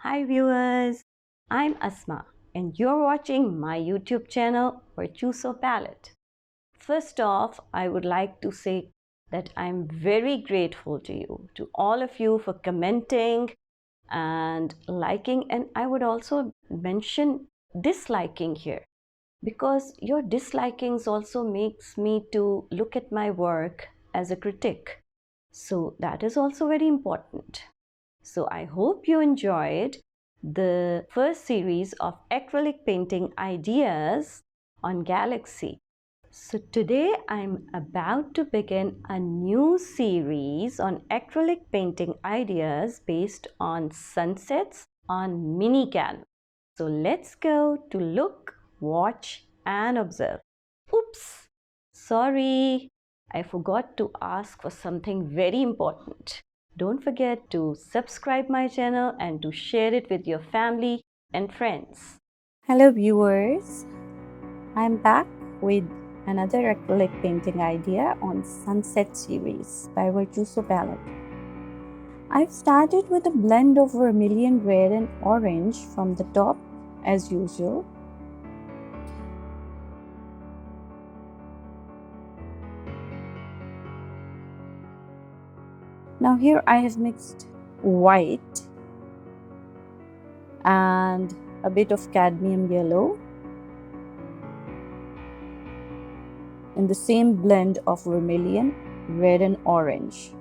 Hi viewers, I'm Asma and you're watching my YouTube channel Virtuoso Palette. First off, I would like to say that I'm very grateful to you, to all of you for commenting and liking, and I would also mention disliking here because your dislikings also makes me to look at my work as a critic. So that is also very important. So I hope you enjoyed the first series of acrylic painting ideas on Galaxy. So today I'm about to begin a new series on acrylic painting ideas based on sunsets on mini canvas. So let's go to look, watch and observe. Oops! Sorry, I forgot to ask for something very important. Don't forget to subscribe my channel and to share it with your family and friends. Hello viewers, I'm back with another acrylic painting idea on Sunset series by Virtuoso Palette. I've started with a blend of vermilion red and orange from the top as usual. Now here I have mixed white and a bit of cadmium yellow in the same blend of vermilion, red and orange.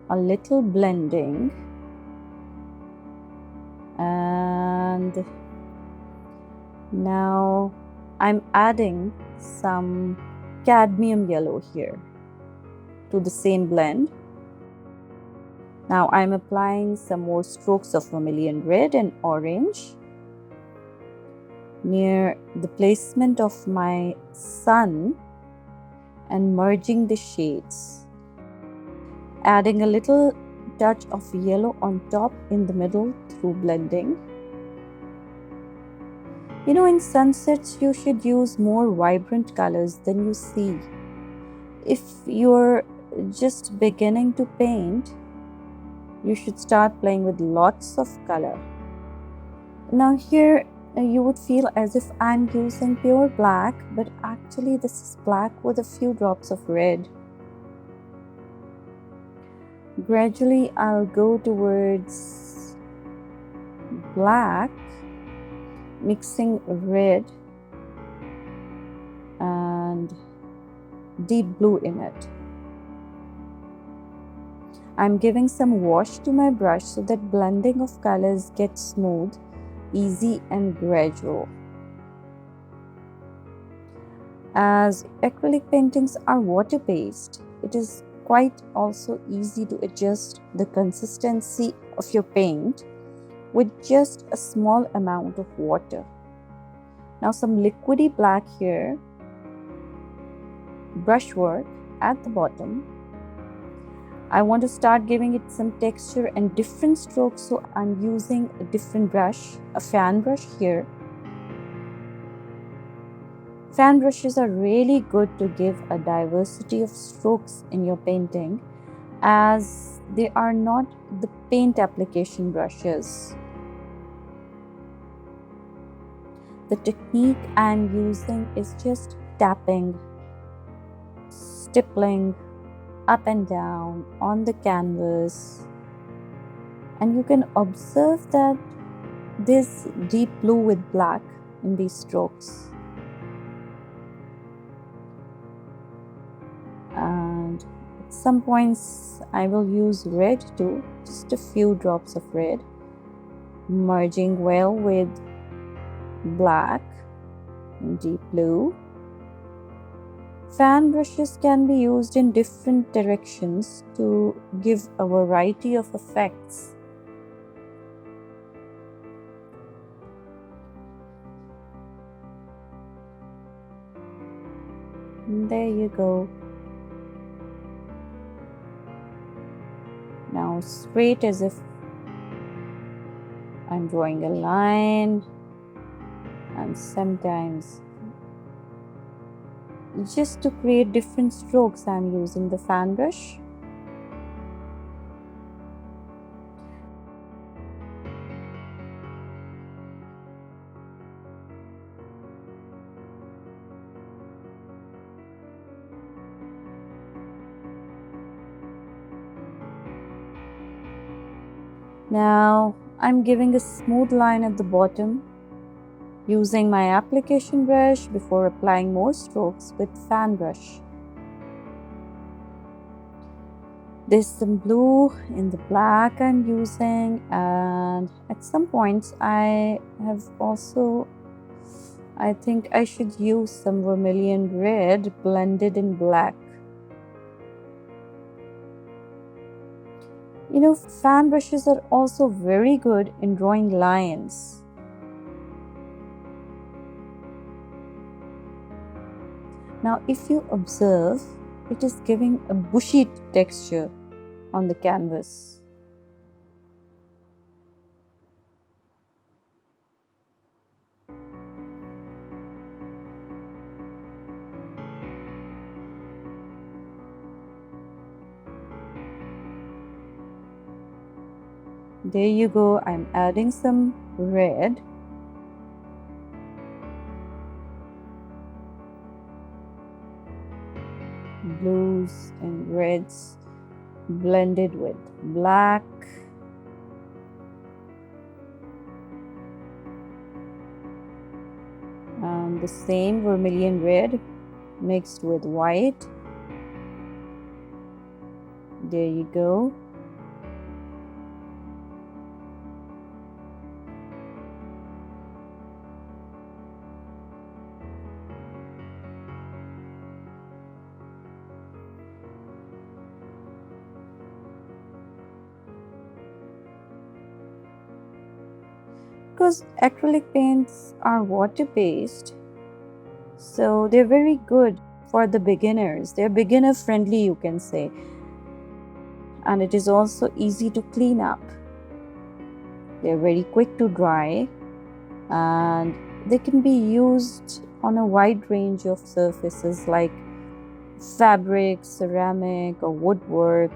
A little blending and now I'm adding some cadmium yellow here to the same blend. Now I'm applying some more strokes of vermilion red and orange near the placement of my sun and merging the shades. Adding a little touch of yellow on top in the middle through blending. You know, in sunsets, you should use more vibrant colors than you see. If you're just beginning to paint, you should start playing with lots of color. Now here you would feel as if I'm using pure black, but actually this is black with a few drops of red. Gradually I'll go towards black, mixing red and deep blue in it. I'm giving some wash to my brush so that blending of colors gets smooth, easy and gradual. As acrylic paintings are water-based, it is quite also easy to adjust the consistency of your paint with just a small amount of water. Now some liquidy black here, brushwork at the bottom. I want to start giving it some texture and different strokes, so I'm using a different brush, a fan brush here. Fan brushes are really good to give a diversity of strokes in your painting, as they are not the paint application brushes. The technique I'm using is just tapping, stippling up and down on the canvas, and you can observe that there's deep blue with black in these strokes, and at some points I will use red too, just a few drops of red, merging well with black and deep blue. Fan brushes can be used in different directions to give a variety of effects. And there you go. Now straight as if I'm drawing a line, and sometimes just to create different strokes I'm using the fan brush. Now I'm giving a smooth line at the bottom using my application brush before applying more strokes with fan brush. There's some blue in the black I'm using, and at some points I think I should use some vermilion red blended in black. You know, fan brushes are also very good in drawing lines. Now, if you observe, it is giving a bushy texture on the canvas. There you go, I'm adding some red. Blues and reds blended with black. And the same vermilion red mixed with white. There you go. Because acrylic paints are water-based, so they're very good for the beginners. They're beginner friendly, you can say. And it is also easy to clean up. They're very quick to dry, and they can be used on a wide range of surfaces like fabric, ceramic, or woodwork.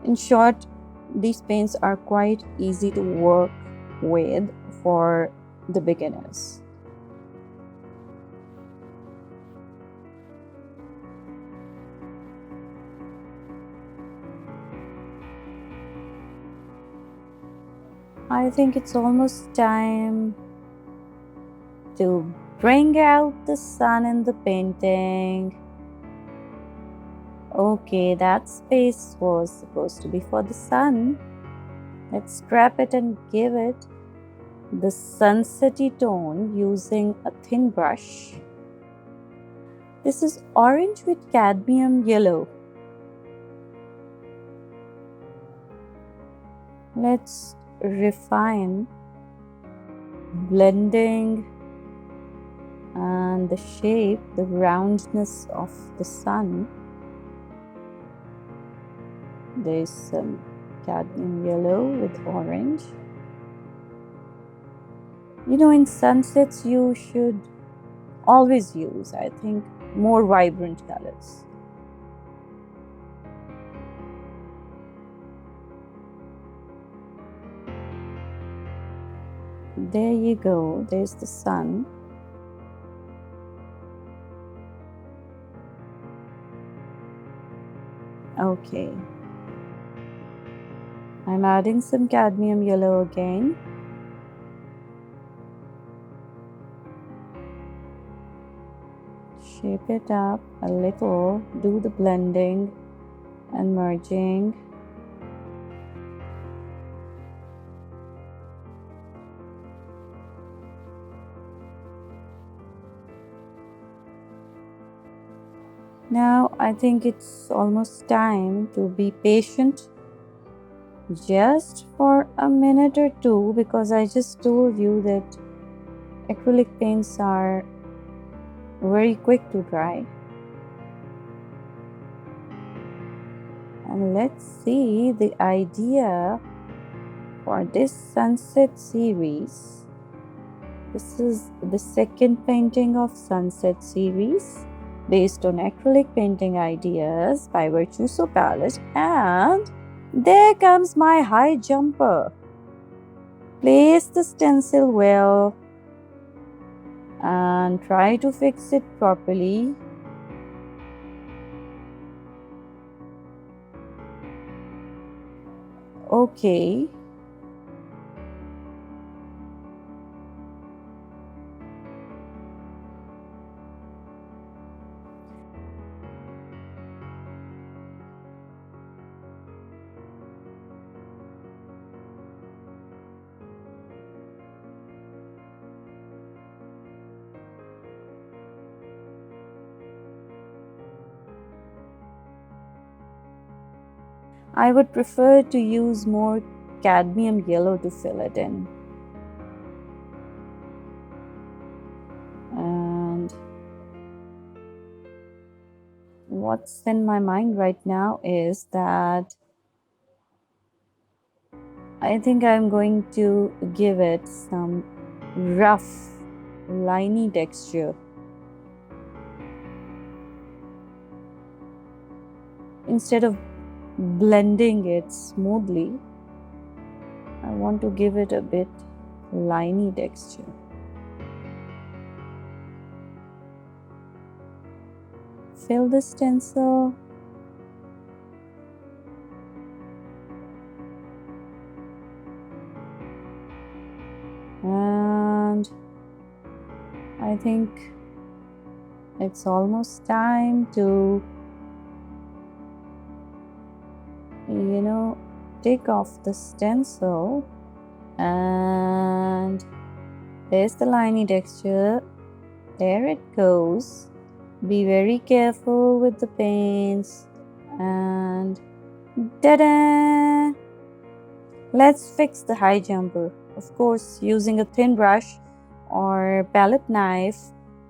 In short, these paints are quite easy to work with for the beginners. I think it's almost time to bring out the sun in the painting. Okay, that space was supposed to be for the sun. Let's scrap it and give it the sunsetty tone using a thin brush. This is orange with cadmium yellow. Let's refine blending and the shape, the roundness of the sun. There's some cadmium yellow with orange. You know, in sunsets you should always use, I think, more vibrant colors. There you go, there's the sun. Okay. I'm adding some cadmium yellow again. Shape it up a little, do the blending and merging. Now I think it's almost time to be patient just for a minute or two, because I just told you that acrylic paints are very quick to dry. And let's see the idea for this sunset series. This is the second painting of sunset series based on Acrylic Painting Ideas by Virtuoso Palette, and there comes my high jumper. Place the stencil well and try to fix it properly. Okay. I would prefer to use more cadmium yellow to fill it in. And what's in my mind right now is that I think I'm going to give it some rough, liney texture. Instead of blending it smoothly, I want to give it a bit liney texture. Fill the stencil. And I think it's almost time to, take off the stencil. And there's the liney texture. There it goes. Be very careful with the paints. And ta-da! Let's fix the high jumper. Of course, using a thin brush or palette knife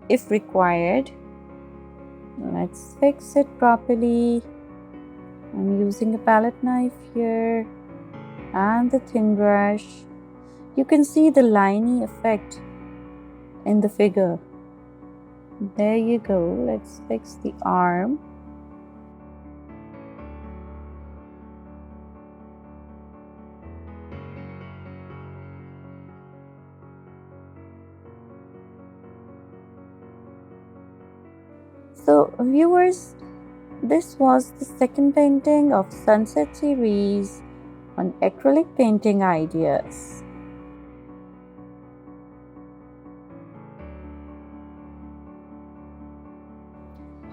if required. Let's fix it properly. I'm using a palette knife here and the thin brush. You can see the liney effect in the figure. There you go. Let's fix the arm. So viewers, this was the second painting of Sunset series on Acrylic Painting Ideas.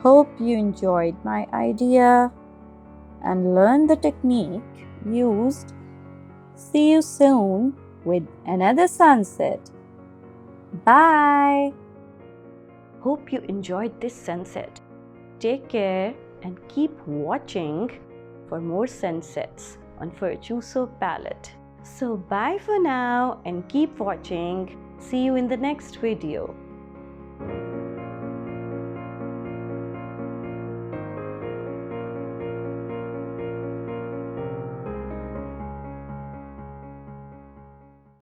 Hope you enjoyed my idea and learned the technique used. See you soon with another sunset. Bye! Hope you enjoyed this sunset. Take care and keep watching for more sunsets on Virtuoso Palette. So bye for now and keep watching. See you in the next video.